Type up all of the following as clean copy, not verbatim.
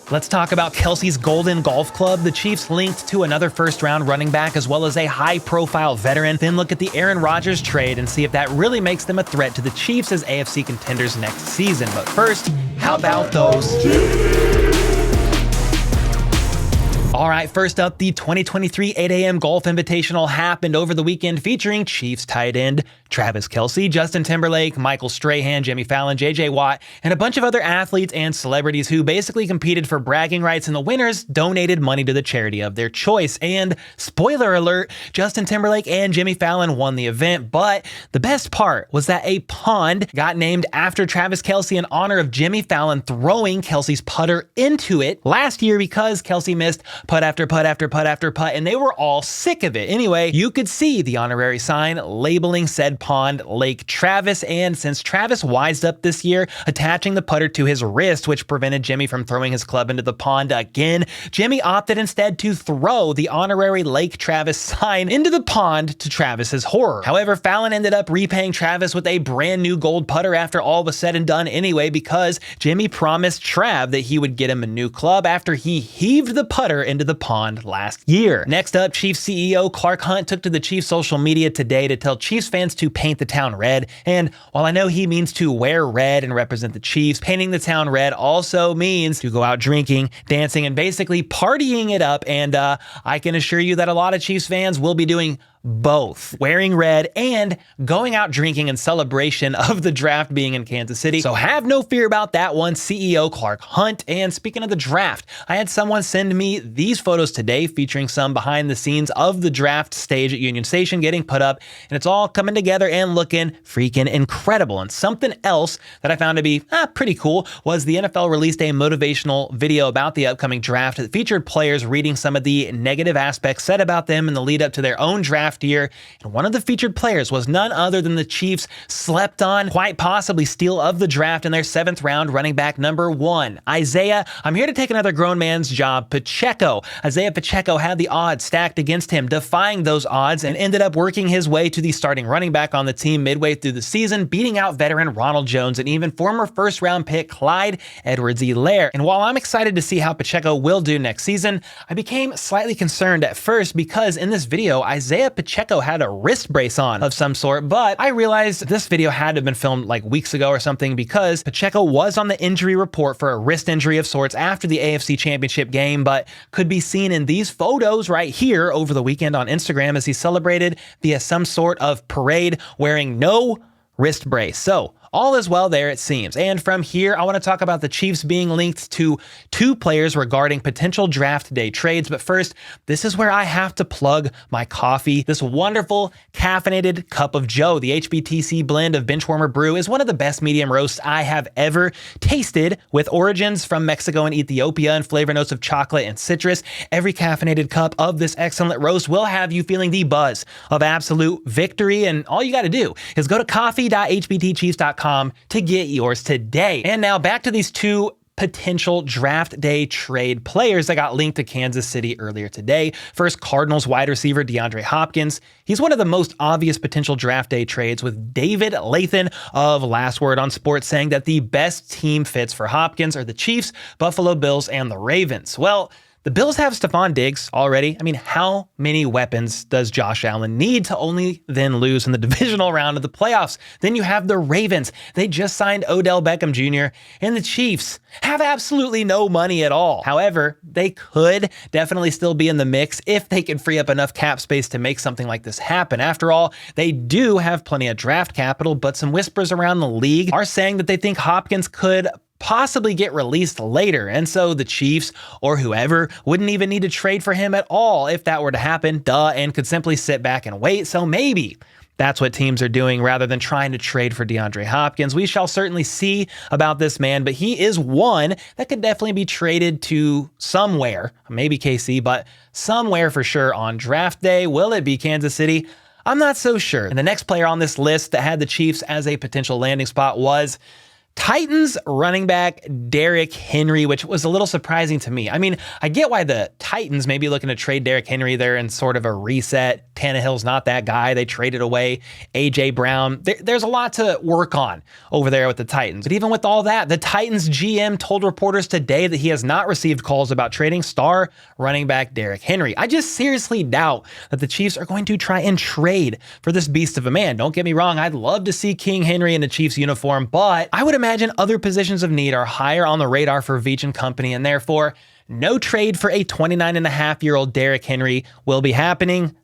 Let's talk about Kelce's Golden Golf Club. The Chiefs linked to another first-round running back as well as a high-profile veteran. Then look at the Aaron Rodgers trade and see if that really makes them a threat to the Chiefs as AFC contenders next season. But first, how about those All right, first up, the 2023 8 a.m. Golf Invitational happened over the weekend featuring Chiefs tight end Travis Kelce, Justin Timberlake, Michael Strahan, Jimmy Fallon, J.J. Watt, and a bunch of other athletes and celebrities who basically competed for bragging rights, and the winners donated money to the charity of their choice. And spoiler alert, Justin Timberlake and Jimmy Fallon won the event, but the best part was that a pond got named after Travis Kelce in honor of Jimmy Fallon throwing Kelce's putter into it last year because Kelce missed putt after putt after putt after putt, and they were all sick of it. Anyway, you could see the honorary sign labeling said pond Lake Travis, and since Travis wised up this year, attaching the putter to his wrist, which prevented Jimmy from throwing his club into the pond again, Jimmy opted instead to throw the honorary Lake Travis sign into the pond to Travis's horror. However, Fallon ended up repaying Travis with a brand new gold putter after all was said and done anyway, because Jimmy promised Trav that he would get him a new club after he heaved the putter into the pond last year. Next up, Chiefs CEO Clark Hunt took to the Chiefs social media today to tell Chiefs fans to paint the town red. And while I know he means to wear red and represent the Chiefs, painting the town red also means to go out drinking, dancing, and basically partying it up. And I can assure you that a lot of Chiefs fans will be doing both, wearing red and going out drinking in celebration of the draft being in Kansas City. So have no fear about that one, CEO Clark Hunt. And speaking of the draft, I had someone send me these photos today featuring some behind the scenes of the draft stage at Union Station getting put up, and it's all coming together and looking freaking incredible. And something else that I found to be pretty cool was the NFL released a motivational video about the upcoming draft that featured players reading some of the negative aspects said about them in the lead up to their own draft year, and one of the featured players was none other than the Chiefs' slept on, quite possibly steal of the draft in their 7th round running back number 1, Isaiah, I'm here to take another grown man's job, Pacheco. Isaiah Pacheco had the odds stacked against him, defying those odds, and ended up working his way to the starting running back on the team midway through the season, beating out veteran Ronald Jones and even former first-round pick Clyde Edwards-Helaire. And while I'm excited to see how Pacheco will do next season, I became slightly concerned at first because in this video, Isaiah Pacheco had a wrist brace on of some sort, but I realized this video had to have been filmed like weeks ago or something because Pacheco was on the injury report for a wrist injury of sorts after the AFC Championship game, but could be seen in these photos right here over the weekend on Instagram as he celebrated via some sort of parade wearing no wrist brace. So all is well there, it seems. And from here, I want to talk about the Chiefs being linked to 2 players regarding potential draft day trades. But first, this is where I have to plug my coffee. This wonderful caffeinated cup of Joe, the HBTC blend of Benchwarmer Brew, is one of the best medium roasts I have ever tasted, with origins from Mexico and Ethiopia and flavor notes of chocolate and citrus. Every caffeinated cup of this excellent roast will have you feeling the buzz of absolute victory. And all you got to do is go to coffee.hbtchiefs.com to get yours today. And now back to these 2 potential draft day trade players that got linked to Kansas City earlier today. First, Cardinals wide receiver DeAndre Hopkins. He's one of the most obvious potential draft day trades, with David Lathan of Last Word on Sports saying that the best team fits for Hopkins are the Chiefs, Buffalo Bills, and the Ravens. Well, the Bills have Stephon Diggs already. I mean, how many weapons does Josh Allen need to only then lose in the divisional round of the playoffs? Then you have the Ravens. They just signed Odell Beckham Jr. And the Chiefs have absolutely no money at all. However, they could definitely still be in the mix if they can free up enough cap space to make something like this happen. After all, they do have plenty of draft capital, but some whispers around the league are saying that they think Hopkins could possibly get released later, and so the Chiefs or whoever wouldn't even need to trade for him at all if that were to happen, and could simply sit back and wait. So maybe that's what teams are doing rather than trying to trade for DeAndre Hopkins. We shall certainly see about this man, but he is one that could definitely be traded to somewhere, maybe KC, but somewhere for sure on draft day. Will it be Kansas City? I'm not so sure. And the next player on this list that had the Chiefs as a potential landing spot was Titans running back Derrick Henry, which was a little surprising to me. I mean, I get why the Titans may be looking to trade Derrick Henry. They're in sort of a reset. Tannehill's not that guy. They traded away A.J. Brown. There's a lot to work on over there with the Titans. But even with all that, the Titans GM told reporters today that he has not received calls about trading star running back Derrick Henry. I just seriously doubt that the Chiefs are going to try and trade for this beast of a man. Don't get me wrong. I'd love to see King Henry in a Chiefs uniform, but I would imagine other positions of need are higher on the radar for Veach and company, and therefore no trade for a 29-and-a-half-year-old Derrick Henry will be happening.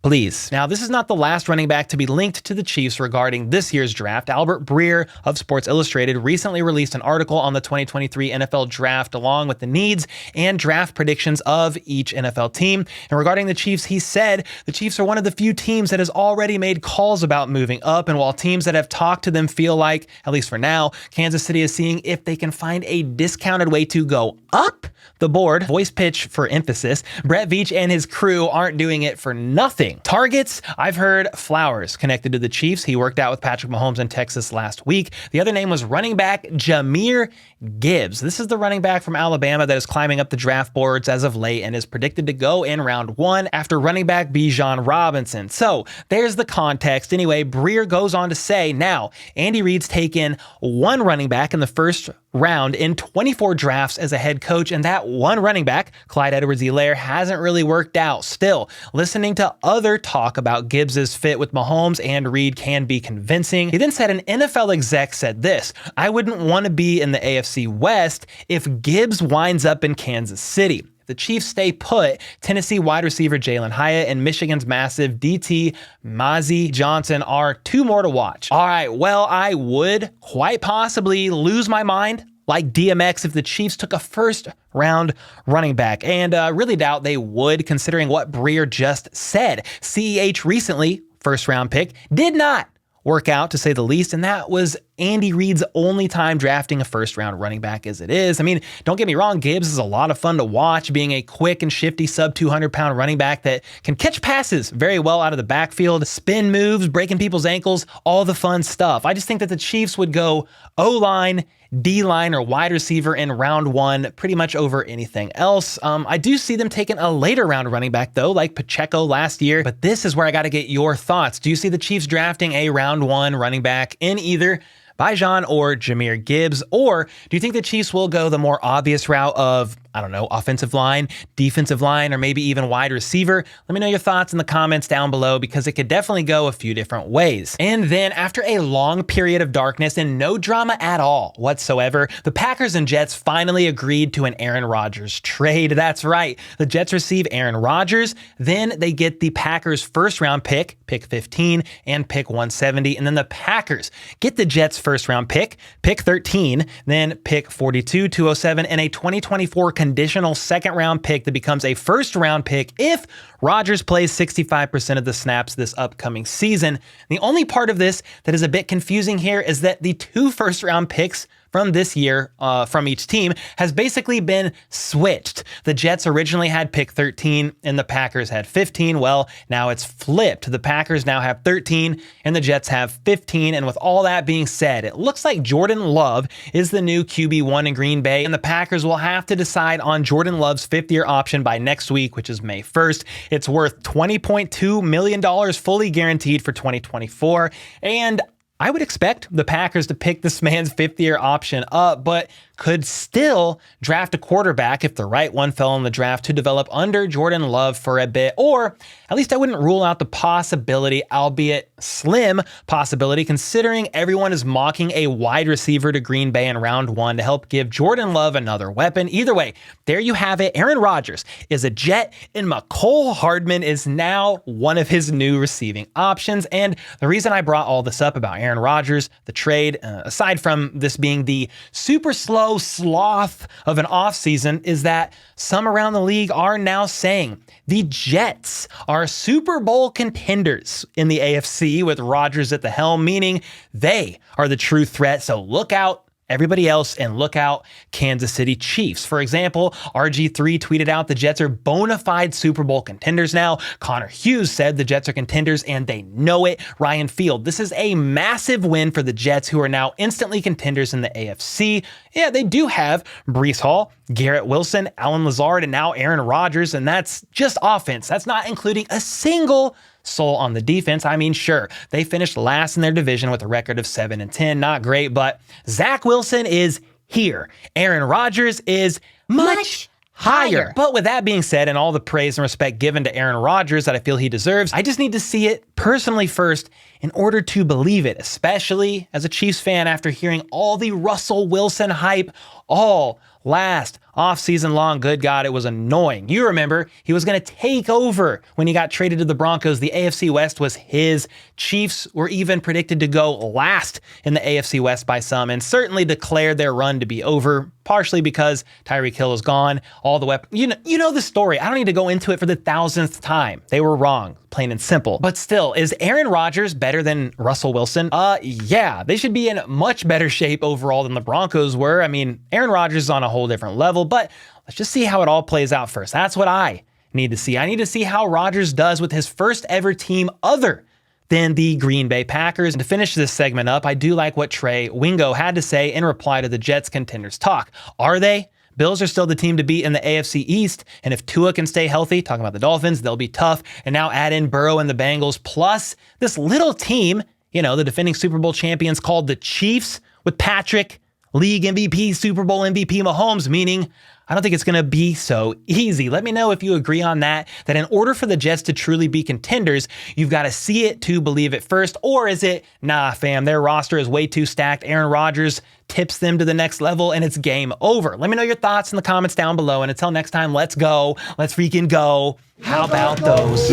Please. Now, this is not the last running back to be linked to the Chiefs regarding this year's draft. Alber Breer of Sports Illustrated recently released an article on the 2023 NFL Draft along with the needs and draft predictions of each NFL team. And regarding the Chiefs, he said the Chiefs are one of the few teams that has already made calls about moving up. And while teams that have talked to them feel like, at least for now, Kansas City is seeing if they can find a discounted way to go up the board, voice pitch for emphasis, Brett Veach and his crew aren't doing it for nothing. Targets, I've heard Flowers connected to the Chiefs. He worked out with Patrick Mahomes in Texas last week. The other name was running back Jahmyr Gibbs. This is the running back from Alabama that is climbing up the draft boards as of late and is predicted to go in round 1 after running back Bijan Robinson. So there's the context. Anyway, Breer goes on to say, now, Andy Reid's taken one running back in the first round in 24 drafts as a head coach, and that one running back, Clyde Edwards-Helaire, hasn't really worked out. Still, listening to other talk about Gibbs' fit with Mahomes and Reid can be convincing. He then said an NFL exec said this, I wouldn't want to be in the AFC West if Gibbs winds up in Kansas City. If the Chiefs stay put, Tennessee wide receiver Jalen Hyatt and Michigan's massive DT Mozzie Johnson are two more to watch. All right, well, I would quite possibly lose my mind like DMX if the Chiefs took a first-round running back, and really doubt they would considering what Breer just said. CEH recently, first-round pick, did not work out to say the least, and that was Andy Reid's only time drafting a first-round running back as it is. I mean, don't get me wrong, Gibbs is a lot of fun to watch, being a quick and shifty sub-200-pound running back that can catch passes very well out of the backfield, spin moves, breaking people's ankles, all the fun stuff. I just think that the Chiefs would go O-line, D-line, or wide receiver in round 1 pretty much over anything else. I do see them taking a later round running back, though, like Pacheco last year, but this is where I got to get your thoughts. Do you see the Chiefs drafting a round 1 running back in either Bijan or Jahmyr Gibbs, or do you think the Chiefs will go the more obvious route of, I don't know, offensive line, defensive line, or maybe even wide receiver? Let me know your thoughts in the comments down below because it could definitely go a few different ways. And then after a long period of darkness and no drama at all whatsoever, the Packers and Jets finally agreed to an Aaron Rodgers trade. That's right. The Jets receive Aaron Rodgers, then they get the Packers first round pick 15, and pick 170, and then the Packers get the Jets first round pick 13, then pick 42, 207, and a 2024 conditional second round pick that becomes a first round pick if Rodgers plays 65% of the snaps this upcoming season. The only part of this that is a bit confusing here is that the 2 first round picks from this year from each team has basically been switched. The Jets originally had pick 13 and the Packers had 15. Well, now it's flipped. The Packers now have 13 and the Jets have 15. And with all that being said, it looks like Jordan Love is the new QB1 in Green Bay, and the Packers will have to decide on Jordan Love's 5th-year option by next week, which is May 1st. It's worth $20.2 million fully guaranteed for 2024. And I would expect the Packers to pick this man's 5th-year option up, but could still draft a quarterback if the right one fell in the draft to develop under Jordan Love for a bit, or at least I wouldn't rule out the possibility, albeit slim possibility, considering everyone is mocking a wide receiver to Green Bay in round 1 to help give Jordan Love another weapon. Either way, there you have it. Aaron Rodgers is a Jet, and McCole Hardman is now one of his new receiving options. And the reason I brought all this up about Aaron Rodgers, the trade, aside from this being the super slow sloth of an offseason, is that some around the league are now saying the Jets are Super Bowl contenders in the AFC with Rodgers at the helm, meaning they are the true threat. So look out everybody else and look out Kansas City Chiefs. For example, RG3 tweeted out the Jets are bona fide Super Bowl contenders now. Connor Hughes said the Jets are contenders and they know it. Ryan Field, this is a massive win for the Jets, who are now instantly contenders in the AFC. Yeah, they do have Breece Hall, Garrett Wilson, Allen Lazard, and now Aaron Rodgers, and that's just offense. That's not including a single soul on the defense. I mean, sure, they finished last in their division with a record of 7-10. Not great, but Zach Wilson is here. Aaron Rodgers is much higher. But with that being said, and all the praise and respect given to Aaron Rodgers that I feel he deserves, I just need to see it personally first in order to believe it, especially as a Chiefs fan after hearing all the Russell Wilson hype all last offseason long. Good God, it was annoying. You remember, he was going to take over when he got traded to the Broncos. The AFC West was his. Chiefs were even predicted to go last in the AFC West by some, and certainly declared their run to be over, partially because Tyreek Hill is gone. All the weapons, you know the story. I don't need to go into it for the 1000th time. They were wrong, plain and simple. But still, is Aaron Rodgers better than Russell Wilson? Yeah, they should be in much better shape overall than the Broncos were. I mean, Aaron Rodgers is on a whole different level, but let's just see how it all plays out first. That's what I need to see. I need to see how Rodgers does with his first ever team other than the Green Bay Packers. And to finish this segment up, I do like what Trey Wingo had to say in reply to the Jets contenders talk. Are they? Bills are still the team to beat in the AFC East, and if Tua can stay healthy, talking about the Dolphins, they'll be tough. And now add in Burrow and the Bengals, plus this little team, the defending Super Bowl champions called the Chiefs, with Patrick, league MVP, Super Bowl MVP Mahomes, meaning I don't think it's going to be so easy. Let me know if you agree on that in order for the Jets to truly be contenders, you've got to see it to believe it first, or is it, nah, fam, their roster is way too stacked. Aaron Rodgers tips them to the next level and it's game over. Let me know your thoughts in the comments down below, and until next time, let's go. Let's freaking go. How about those